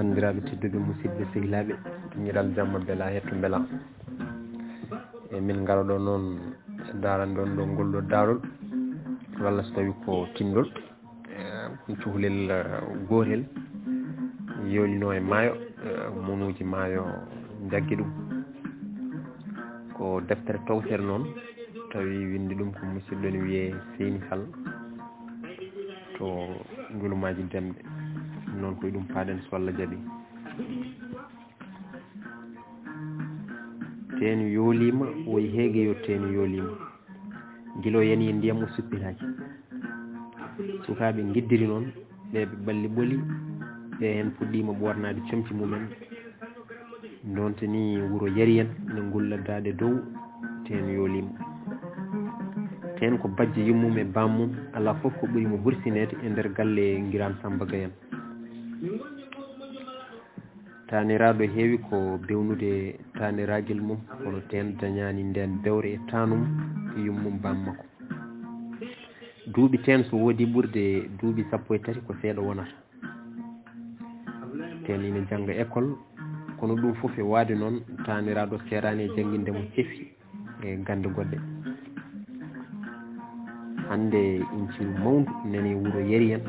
bandiraɓe tedduɓe musidɓe sehilaɓe ñiral jamma bela hetto beela e min garoɗo noon darande on ɗo ngolɗo darol walla so tawi ko tindol cuhlel gotel yolino e maayo monuji maayo jaggi ɗum ko deftere tawtere noon tawi windi ɗum ko musidɗo ne wiye Seyni Sall to ngulumaji demɗe noon koye ɗum paaɗen so Allah jaaɓi. teenu yoolima woyi heege yo teenu yoolima gilo yani ndiyam o suppitaki sukaɓe giddiri noon ɓeɓe balli ɓoli ɓe hen puɗɗima ɓornade comci mumen donte ni wuuro yari en ne gulladdade dow teenu yoolima ten ko bajje yummum e bammum ala foof ko ɓuurimo hursinede e nder galle Guiran Samba Gaye en taniraɗo heewi ko bewnude taniragel mum kono ten dañani nden dewre e tanum yummum bammakko duuɓi ten so woodi ɓurde duuɓi 13 ko seeɗa wonata ten ina jangga école kono ɗum foof e waade noon taniraɗo serani e jangguindemo ceefi e gande goɗɗe hande inciru mawndu nani wuuro yari en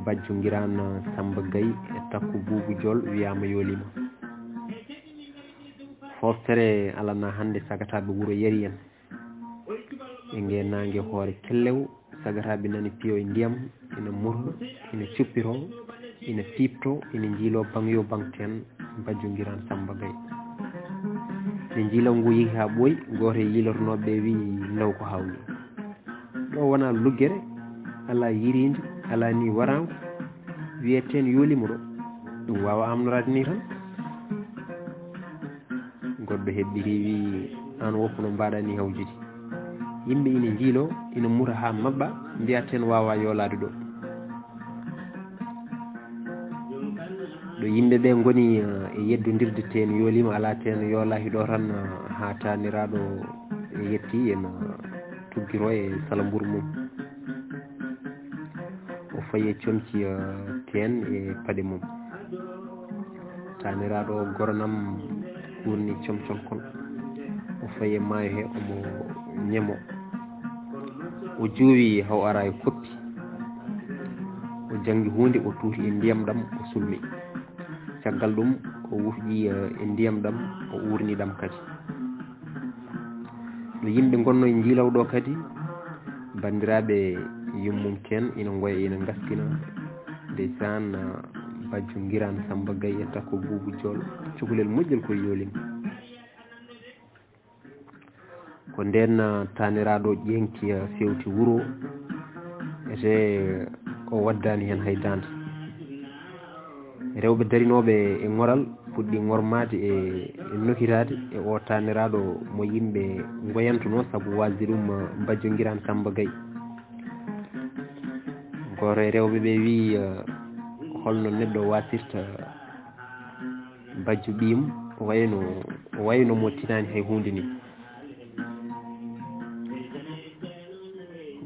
bajjo Guiran Samba Gaye e takko Boubou Diol wiyama yoolima foftere alana hande sagataɓe wuuro yari en e ngue nangue hoore kellew sagataɓe nani piyo e ndiyam ina murho ina cuppito ina pipto ina jiilo bangyo bangten bajjo Guiran Samba Gaye nde jiilaw ngu yeehi ha ɓooyi goto e yilotonoɓe wi law ko hawni ɗo wona luggere ala yirinde ala ni waranko wiyeten yoolima ɗo ɗum wawa amnorade ni tan goɗɗo heɓɓiri wi an woppu no mbaɗa ni hawjidi yimɓe ina jiilo ina mura ha mabɓa mbiyaten wawa yoolade ɗo ɗo yimɓeɓe goni e yeddodirde ten yoolima ala ten yoolaki ɗo tan ha taniraɗo yetti ena tuggiro e salamburu mum o fayi e comci ten e paɗe mum taniraɗo goronam ɓurni comcolkol o fayi e maayo he omo ñemo o joowi haw ara e koppi o janggi hunde o tuuti e ndiyam ɗam o sulmi caggal ɗum o wufƴi e ndiyam ɗam o urni ɗam kadi no yimɓe gonno e jiilaw ɗo kadi bandiraɓe yummum ten ina goya ina gaskina ndeysan bajjo Guiran Samba Gaye e takko Boubou Diol cukalel moƴƴel koye yoolima ko nden taniraɗo ƴenki fewti wuuro ete o waddani hen haydande rewɓe darinoɓe e ŋoral puɗɗi ŋormade e nokirade e o taniraɗo mo yimɓe goyantuno saabu wasde ɗum bajjo Guiran Samba Gaye goto e rewɓeɓe wi holno neɗɗo wasirta bajjo ɓiyum wayno mo tinani hay hunde ni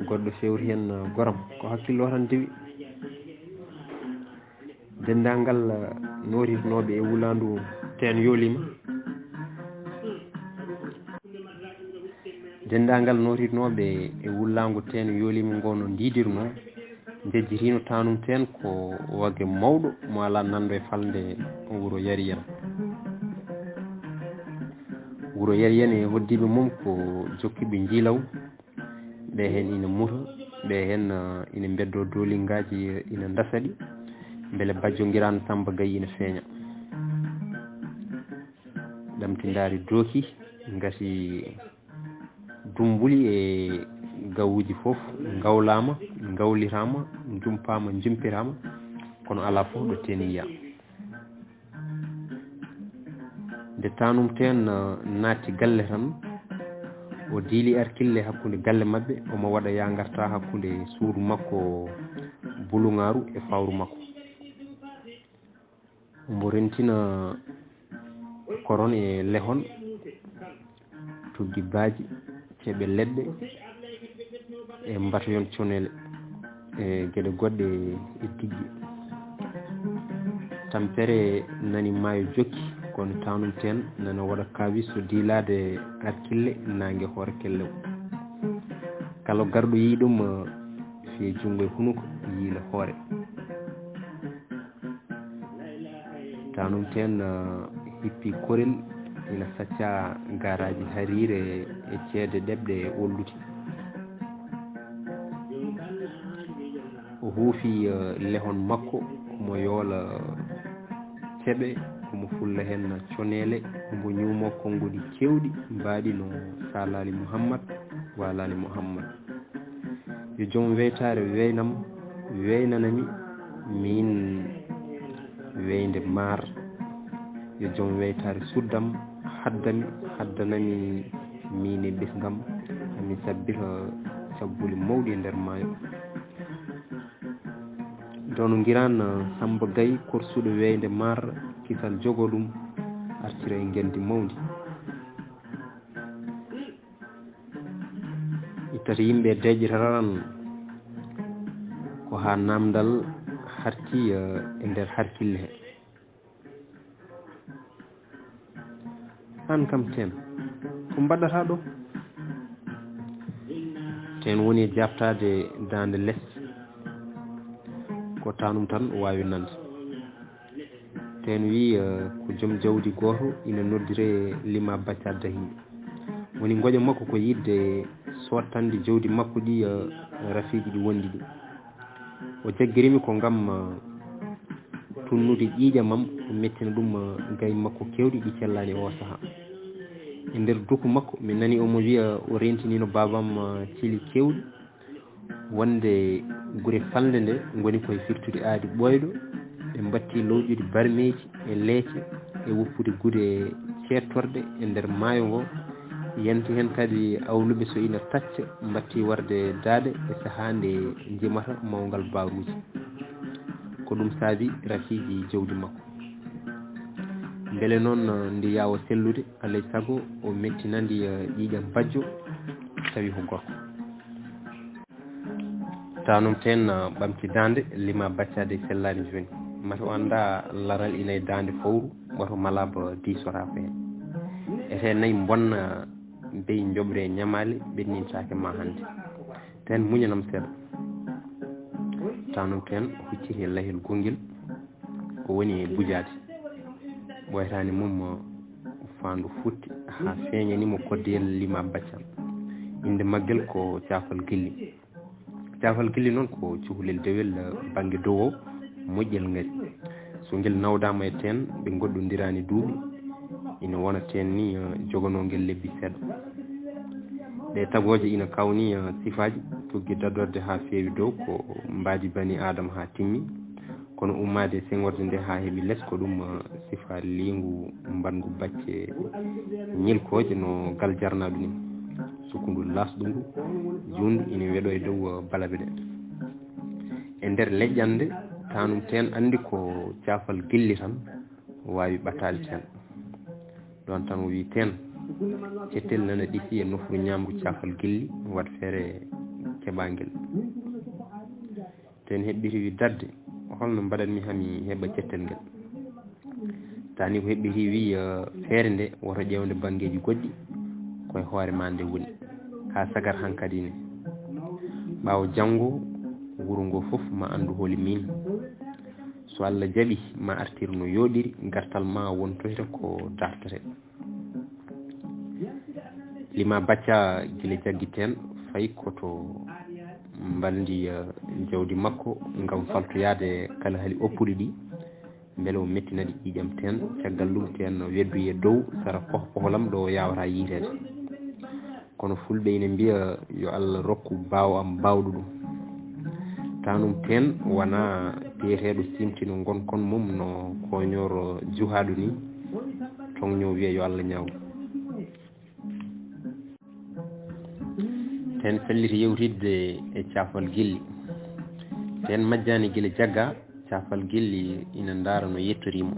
goɗɗo fewri hen goram ko hakkillo tan dewi dendagal noritnoɓe e wulandu ten yoolima dendagal noritnoɓe e wullagu ten yoolima ngo no ndidirno jejjitino tanum ten ko wagge mawɗo mo ala nando e falde wuuro yari en wuuro yari en e hoddiɓe mum ko jokkiɓe jiilaw ɓe hen ina muta ɓe hen ina beddo dolingaji ina dasaɗi beele bajjo Guiran Samba Gaye ina feeña ɗamtidari dooki gati dumbuli e gawuji foof gawlama gawlitama jumpama jumpirama kono ala foof ɗo ten yiya nde tanum ten naati galle tan o diili arkille hakkude galle mabɓe omo waɗa ya garta hakkude suudu makko Buluŋaru e fawru makko omo rentina koron e lehon tuggi baaji ceeɓe leɗɗe e mbatoyon conele e gueɗe goɗɗe e tiggi tampere nani maayo jokki kono tawnum ten nana waɗa kawi so dilade hakkille nangue hoore kellew kala garɗo yi ɗum fi jungo e hunuko yiila hoore tawnum ten hippi korel ina sacca garaji harire e ceede ɗeɓɗe wollude o huufi lehon makko omo yoola ceɓe omo fulla hen conele omo ñuumo konngudi kewɗi mbaɗi no salali mouhammad walali mouhammad yo joom weytare weynam weynanami min weyde maar yo joom weytare suddam haddanami min e ɓesgam mi sabbita sabbuli mawɗi e nder maayo dono giran Samba Gaye korsuɗo weyde maar kisal jogo ɗum artira e gendi mawdi ittata yimɓe deƴƴitaran ko ha namdal harti e nder harkille he an kam ten ko mbaɗɗata ɗo ten woni jaftade dande less ko tanum tan wawi nande ten wi ko joom jawdi goto ina noddire lima bacca dahiɓe woni goƴa makko ko yidde sottande jawdi makko ɗi rafiji ɗi wondi ɗi o jaggirimi ko gam tunnude ƴiƴamam o mettina ɗum gaye makko kewɗi ɗi cellani o saaha e nder duku makko mi nani omo wiya o rentinino babam cili kewɗi wonde gure falde nde goni koye firtude aadi ɓoyɗo ɓe mbatti lowƴude barmeji e leecce e woppude guure cettorde e nder maayo ngo yanti hen kadi awluɓe so ina tacca mbatti warde daade e saaha nde jimata mawgal baruji ko ɗum saabi rafiji jawdi makko beele noon ndi yawa sellude alay saago o mettinandi ƴiƴam bajjo tawi ko gorko tanum ten ɓamti dande lima baccade sellani joni mata o anda laral ina e dande fowru woto malaba disora ko hen ete nayyi bonna beyi joɓre ñamali ɓennintake ma hande ten muñanam seeɗa tanum ten hucciti e layhel gongel ko woni e bujade ɓoytani mum fandu futti ha feeñanimo koddeyel lima baccal inde maggel ko cafal gilli cafal gilli noon ko cukalel dewel banggue dowo moƴƴel ngari so ngel nawdama e ten ɓe goddodirani duuɓi ina wona ten ni jogonogel lebbi seeɗa ɗe tagoje ina kawni sifaji tugui daddorde ha feewi dow ko mbadi bani adama ha timmi kono ummade sengorde nde ha heeɓi less ko ɗum sifa lingu mbangu bacce ñilkoje no gal jarnaɗu ni sukkundu lasɗu ngu jundu ina weeɗo e dow balaɓe ɗe e nder leƴƴande tanum ten andi ko cafal gilli tan wawi ɓattade ten ɗon tan o wi ten cettel nana ɗisi e nofru ñamgu cafal gilli wat feere keɓaguel ten heɓɓiti wi dadde holno mbaɗatmi hami heɓa cettel ngel tani ko heɓɓiti wi feere nde woto ƴewde banggueji goɗɗi koye hoore ma nde woni ha sagar hankkadi ne ɓawo janggo wuuro ngo foof ma andu hooli min so Allah jaaɓi ma artir no yoɗiri gartal ma wontoyta ko dartete lima bacca guila jaggi ten fayi koto mbaldi jawdi makko ngam faltoyade kala haali oppuɗi ɗi beele o mettinaɗi ƴiƴam ten caggal ɗum ten weddoyi e dow sara pohpoholam ɗo yawata yiitede kono fulɓe ina mbiya yo Allah rokku baw am bawɗo ɗum tanum ten wona biyeteɗo simtino gonkon mum no koñoro juhaɗo ni tongño wiya yo Allah ñaw ten felliti yewtidde e cafal gilli ten majjani guila jagga cafal gilli ina daara no yettorimo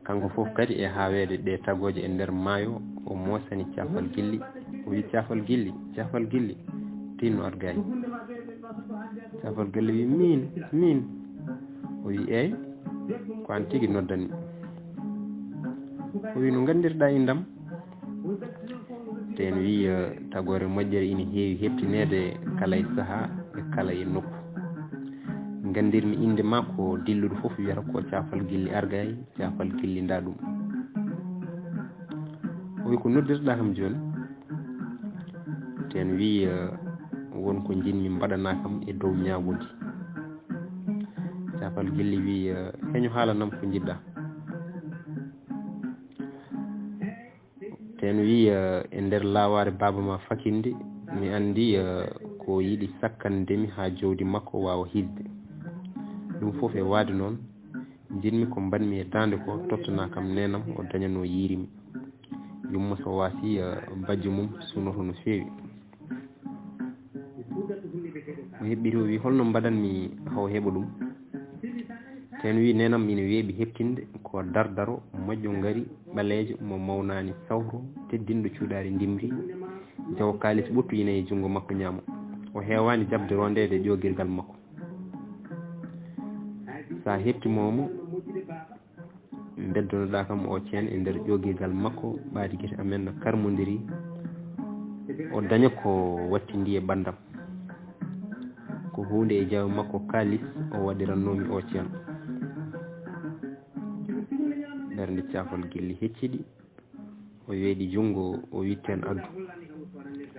kanko foof kadi e hawede ɗe tagoje e nder maayo o mosani cafal gilli o wi cafal gilli tinno argayi cafal gilli wi min o wi eyyi ko an tigi noddani o wi no gandirɗa indam ten wi tagore moƴƴere ina heewi heptinede kala e saaha e kala e nokku gandirmi inde ma ko dilluɗo fof wiyata ko cafal gilli argay cafal gilli nda ɗum o wi ko noddirɗa kam joni ten wi wonko jinmi mbaɗana kam e dow ñawudi cafal gilli wi heño haalanam ko jiɗɗa ten wi e nder laware baba ma fakinde mi andi ko yiɗi sakkandemi ha jawdi makko wawa hisde ɗum fof e waade noon jinmi ko mbanmi e dande ko tottana kam nenam o dañano yirimi yumma so wasi bajjo mum sunoto no feewi o heɓɓiti o wi holno mbaɗanmi haw heɓa ɗum ten wi nenam ina weeɓi heɓtinde ko dardaro moƴƴo ngari ɓaleejo mo mawnani sawro teddinɗo cuuɗari ndimri jaw kalis ɓottu ina e junngo makko ñaamo o heewani jabde rondede ƴogirgal makko sa heɓtimomo beddonoɗa kam o ceen e nder ƴogirgal makko ɓaadi guite amen no karmodiri o daña ko wattindi e ɓandam ko hunde e jaw makko kalis o waɗirannomi o ceen ɓernde cafal gilli hecciɗi o weeɗi junngo o witten addu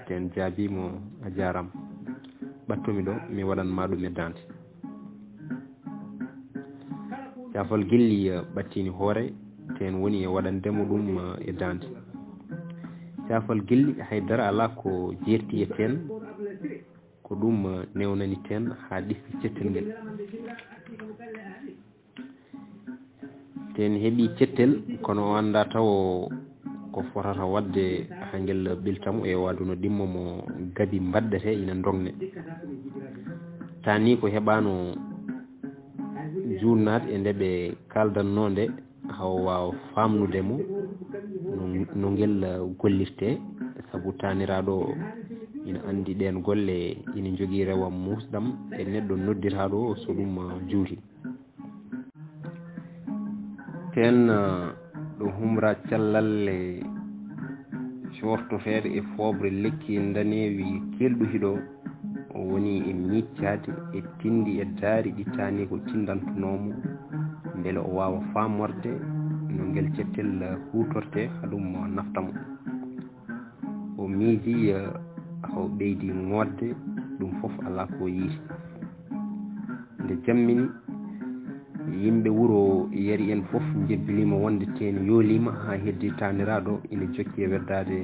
ten jaabimo a jarama ɓattumi ɗo mi waɗanma ɗum e dande cafal gilli ɓattini hoore ten woni e waɗandemo ɗum e dande cafal gilli haydara ala ko jerti e ten ko ɗum newnani ten ha ɗisti cettel ngel ten heeɓi cettel kono o anda taw ko fotata wadde ha ngel ɓiltamo e waduno ɗimmo mo gadi mbaddete ina dongne tani ko heɓano jurnade e nde ɓe kaldanno nde haw wawa famnudemo no ngel gollirte saabu taniraɗo ina andi ɗen golle ina jogui rewam musɗam e neɗɗo noddiraɗo so ɗum juuti ten ɗo humra callalle cortotede e fobre lekki danewi kelɗu hiɗo o woni e miccade e tindi e daari ɗi tani ko tindantunomo beele o wawa famorde no ngel cettel hutorte haɗum naftamo o miiji haw ɓeydi ŋodde ɗum fof ala ko yiiti nde jammini yimɓe wuro yari en fof jebbilima wonde ten yoolima ha heddi taniraɗo ina jokki e weddade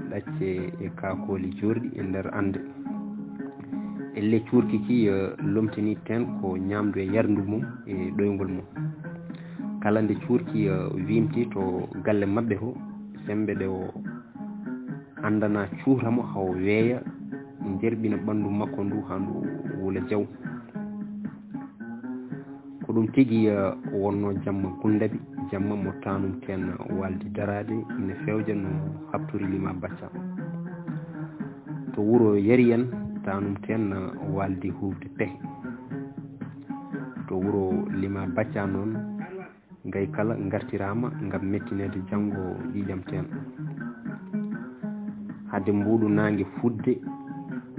ɗacce e kakoli jorɗi e nder ande elle cuurki ki lomtini ten ko ñamdu e yardu mum e ɗoygol mum kala nde cuurki wimti to galle mabɓe to sembe ɗe o andana cuuramo haw weeya jerɓina ɓandu makko ndu ha ndu wuula jaw ko ɗum tigui wonno jamma gundaɓi jamma mo tanum ten waldi darade ina fewja no habturi lima bacca to wuro yari en tanum ten waldi hufde pehe to wuro lima bacca noon gay kala gartirama gam mettinede janggo ƴiƴam ten hadde mbuɗu nangue fudde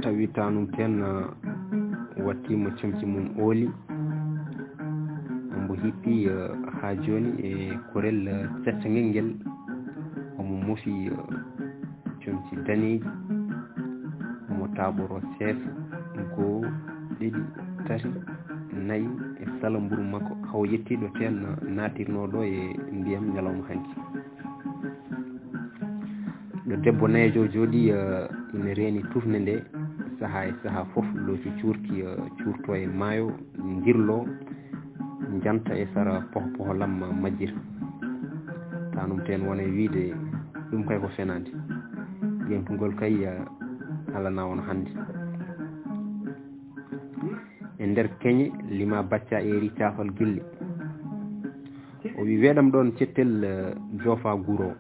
tawi tanum ten wattima comci mum ooli mbo hippi ha joni e korel caccaguel ngel omo mofi comci daneji omo taɓoro seesa goo ɗiɗi tati nayyi e sala mburu makko haw yettiɗo ten natirnoɗo e ndiyam ñalawma hanki ɗo debbo nayejo jooɗi ina reeni tufne nde saaha e saaha foof looci cuurki cuurto e maayo jirlo janta e sara poholam majjira tanum ten wona wiide ɗum kay ko fenade ƴenkugol kay alana on hande e nder keñe lima bacca eri cafal gilli o wi weeɗam ɗon cettel joofa guuro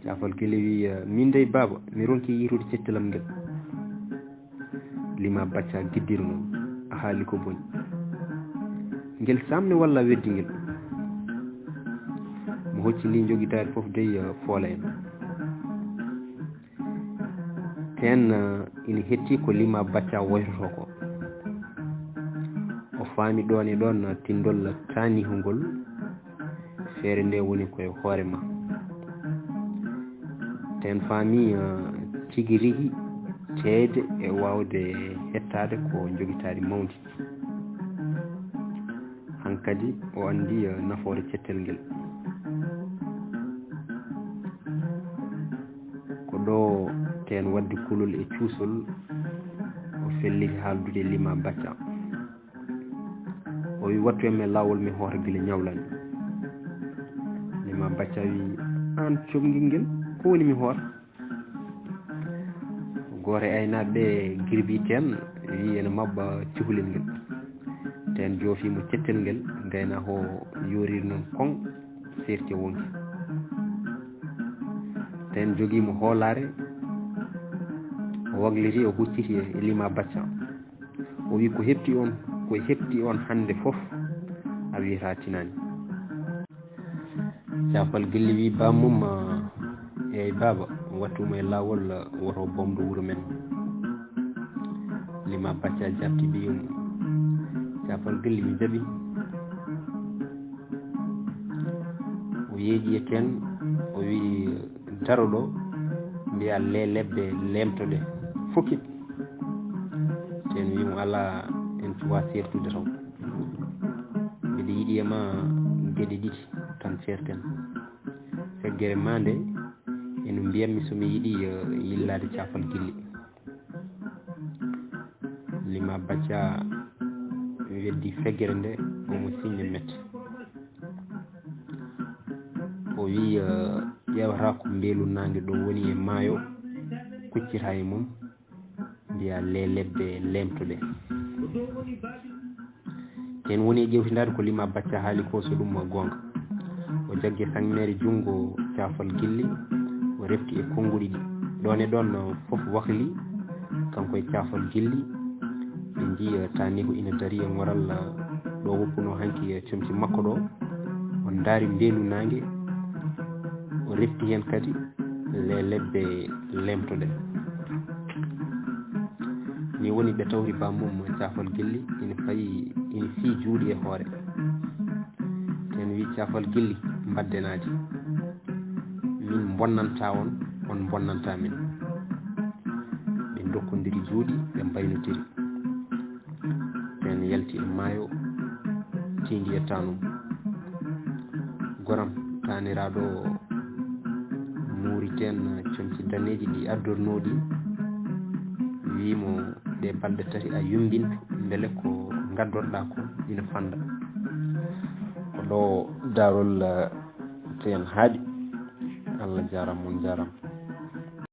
cafal gilli wi min dey baba mi ronki yitude cettelam ngel lima bacca giddiri noon a haali ko boni ngel samne walla weddi ngel mo hocci ndi jogitaade fof dey foola en ten ina hetti ko lima bacca woytoto ko o faami ɗon e ɗon tindol tanihugol feere nde woni koye hoore ma ten faami tigi rigi teede e wawde hettade ko jogitaade mawdi hankadi o andi nafoore cettel ngel ko ɗo ten wadde kulol e cuusol o felliti haaldude lima bacca o wi wattu emme laawol mi hoota gila ñawlani lima bacca wi an comgil ngel ko woni mi hoota goore aynaaɓe ɓe girbi ten wi ene mabba cuhlel ngel ten joofimo cettel ngel gayna ko yoriri noon kon serti wonki ten joguimo hoolare o wagliri o hucciti e lima bacca o wi ko hefti on hande fof a wiyata tinani cafal gilli wi bamum eyyi baba wattuma e lawol woto bomdo wuuro men lima bacca jabti ɓiyum cafal gilli wi jaaɓi o yeeƴi e ten o wi daro ɗo mbiya lebbe lemtoɗe fokki ten wimo ala en cuwa sertude taw mbiɗa yiiɗi e ma gueɗe ɗiɗi tan serten feggere ma nde eno mbiyatmi somi yiiɗi yillade cafal gilli lima bacca weddi feggere nde omo signe mette o wi ƴewata ko mbeelu nangue ɗo woni e maayo kuccita e mum mbiya lebbe lemtoɗe ten woni e ƴewtidade ko lima bacca haali ko so ɗum gonga o jaggue sangnere junngo cafal gilli o refti e konnguɗi ɗi ɗon e ɗon fof wahli kanko e cafal gilli ɓe jii tani ko ina dari e ngoral ɗo woppuno hanki e comci makko ɗo on daari mbeelu nangue o refti hen kadi lebbe lemtoɗe ni woni ɓe tawri bammum cafal gilli ina fii juuɗe e hoore ten wi cafal gilli mbaddenaade min bonnanta on bonnanta min ɓe dokkodiri juuɗe ɓe mbaynotiri ten yalti e maayo tindi e tanum goram taniraɗo muuri ten comci daneji ɗi addornoɗi wimo ɗe balɗe tati a yumbintu beele ko gaddorɗa ko ina fanda ko ɗo darol ten haaɗi Allah jarama on jarama